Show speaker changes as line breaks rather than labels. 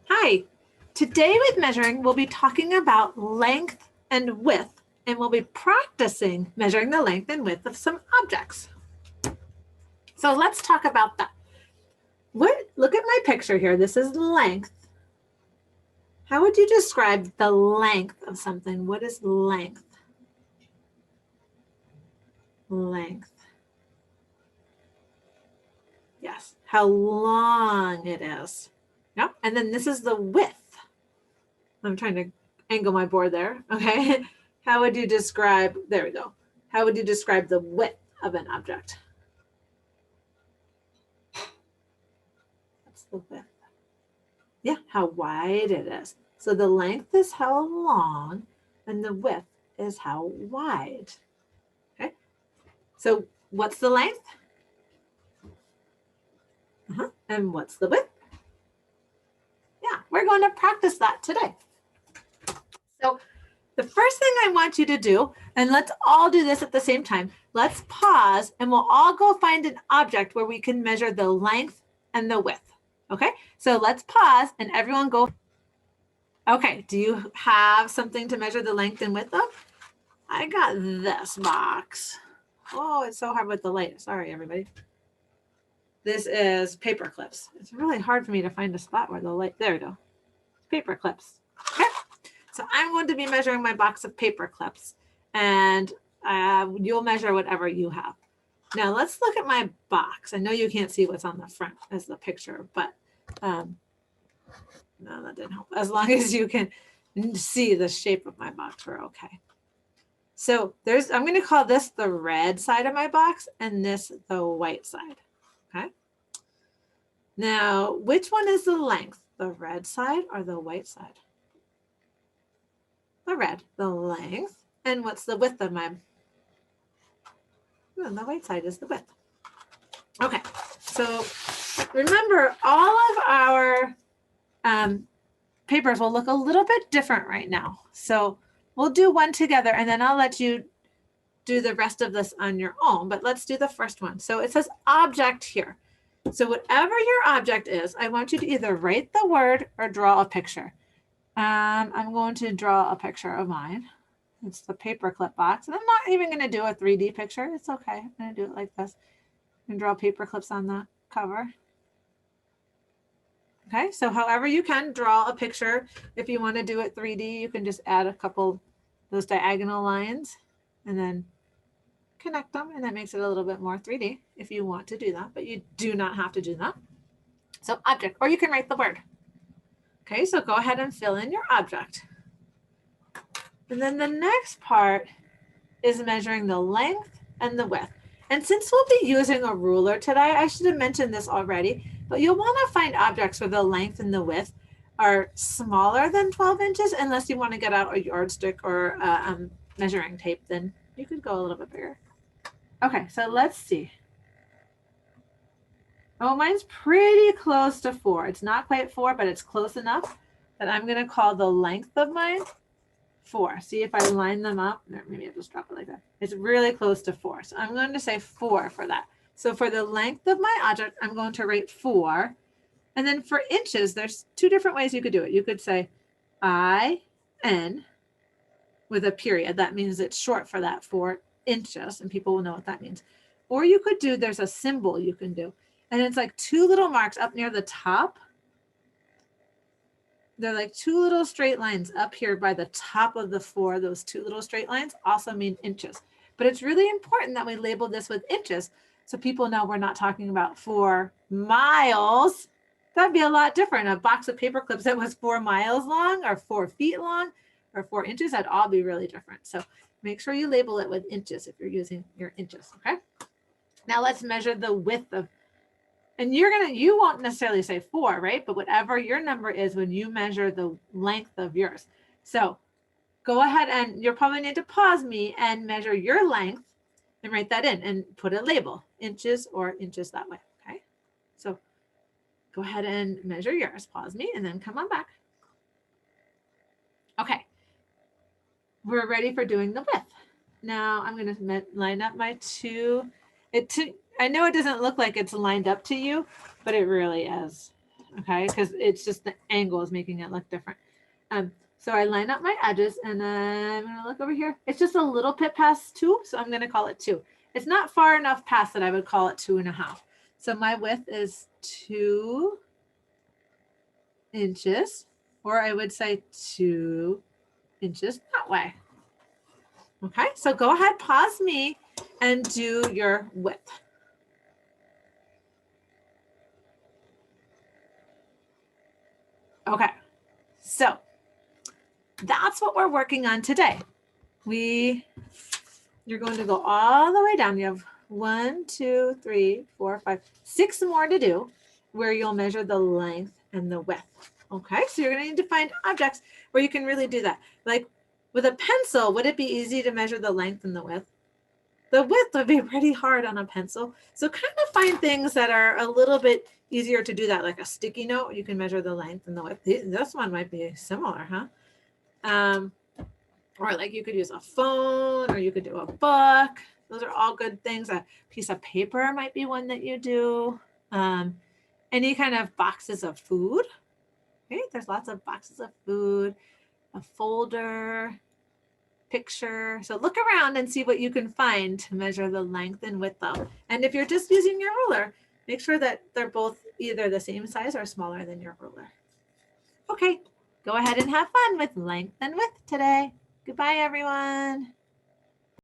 Hi, today with measuring, we'll be talking about length and width, and we'll be practicing measuring the length and width of some objects. So let's talk about that. Look at my picture here. This is length. How would you describe the length of something? What is length? Length. Yes, how long it is. Yep, and then this is the width. I'm trying to angle my board there, okay? How would you describe, there we go. How would you describe the width of an object? What's the width? Yeah, how wide it is. So the length is how long and the width is how wide. Okay, so what's the length? And what's the width? Yeah, we're going to practice that today. So the first thing I want you to do, and let's all do this at the same time, let's pause and we'll all go find an object where we can measure the length and the width. Okay, so let's pause and everyone go. Okay, do you have something to measure the length and width of? I got this box. Oh, it's so hard with the light. Sorry, everybody. This is paper clips. It's really hard for me to find a spot where the light, there we go. Paper clips. Okay. So I'm going to be measuring my box of paper clips, and you'll measure whatever you have. Now let's look at my box. I know you can't see what's on the front as the picture, but no, that didn't help. As long as you can see the shape of my box, we're okay. So I'm going to call this the red side of my box and this the white side. Okay. Now, which one is the length? The red side or the white side? The red, the length. And what's the width of my? Oh, the white side is the width. Okay. So remember, all of our papers will look a little bit different right now. So we'll do one together and then I'll let you do the rest of this on your own, but let's do the first one. So it says object here. So whatever your object is, I want you to either write the word or draw a picture. I'm going to draw a picture of mine. It's the paper clip box. And I'm not even going to do a 3D picture. It's okay. I'm going to do it like this and draw paper clips on the cover. Okay, so however you can draw a picture. If you want to do it 3D, you can just add a couple those diagonal lines and then connect them, and that makes it a little bit more 3D if you want to do that, but you do not have to do that. So object, or you can write the word. Okay, so go ahead and fill in your object. And then the next part is measuring the length and the width. And since we'll be using a ruler today, I should have mentioned this already, but you'll want to find objects where the length and the width are smaller than 12 inches, unless you want to get out a yardstick or measuring tape, then you could go a little bit bigger. Okay, so let's see. Oh, mine's pretty close to 4. It's not quite 4, but it's close enough that I'm going to call the length of mine 4. See if I line them up. Maybe I'll just drop it like that. It's really close to 4. So I'm going to say 4 for that. So for the length of my object, I'm going to write 4. And then for inches, there's 2 different ways you could do it. You could say IN with a period. That means it's short for that 4 inches, and people will know what that means. Or you could do, there's a symbol you can do. And it's like 2 little marks up near the top. They're like 2 little straight lines up here by the top of the 4. Those 2 little straight lines also mean inches. But it's really important that we label this with inches so people know we're not talking about 4 miles. That'd be a lot different. A box of paper clips that was 4 miles long or 4 feet long or 4 inches, that'd all be really different. So make sure you label it with inches if you're using your inches, okay? Now let's measure the width of, and you won't necessarily say 4, right? But whatever your number is when you measure the length of yours. So go ahead and you'll probably need to pause me and measure your length and write that in and put a label, inches or inches that way, okay? So go ahead and measure yours, pause me, and then come on back. Okay, we're ready for doing the width. Now I'm going to line up my 2. I know it doesn't look like it's lined up to you, but it really is. okay? Because it's just the angle is making it look different. So I line up my edges and then I'm gonna look over here. It's just a little bit past 2, so I'm gonna call it 2. It's not far enough past that I would call it 2.5. So my width is 2 inches, or I would say 2 inches that way. Okay, so go ahead, pause me and do your width. Okay, so that's what we're working on today. You're going to go all the way down. You have 1, 2, 3, 4, 5, 6 more to do where you'll measure the length and the width. Okay, so you're going to need to find objects where you can really do that. Like with a pencil, would it be easy to measure the length and the width? The width would be pretty hard on a pencil. So kind of find things that are a little bit easier to do that, like a sticky note. You can measure the length and the width. This one might be similar, huh? Or like you could use a phone, or you could do a book. Those are all good things. A piece of paper might be one that you do. Any kind of boxes of food. Okay, there's lots of boxes of food, a folder, picture. So look around and see what you can find to measure the length and width of. And if you're just using your ruler, make sure that they're both either the same size or smaller than your ruler. Okay, go ahead and have fun with length and width today. Goodbye, everyone.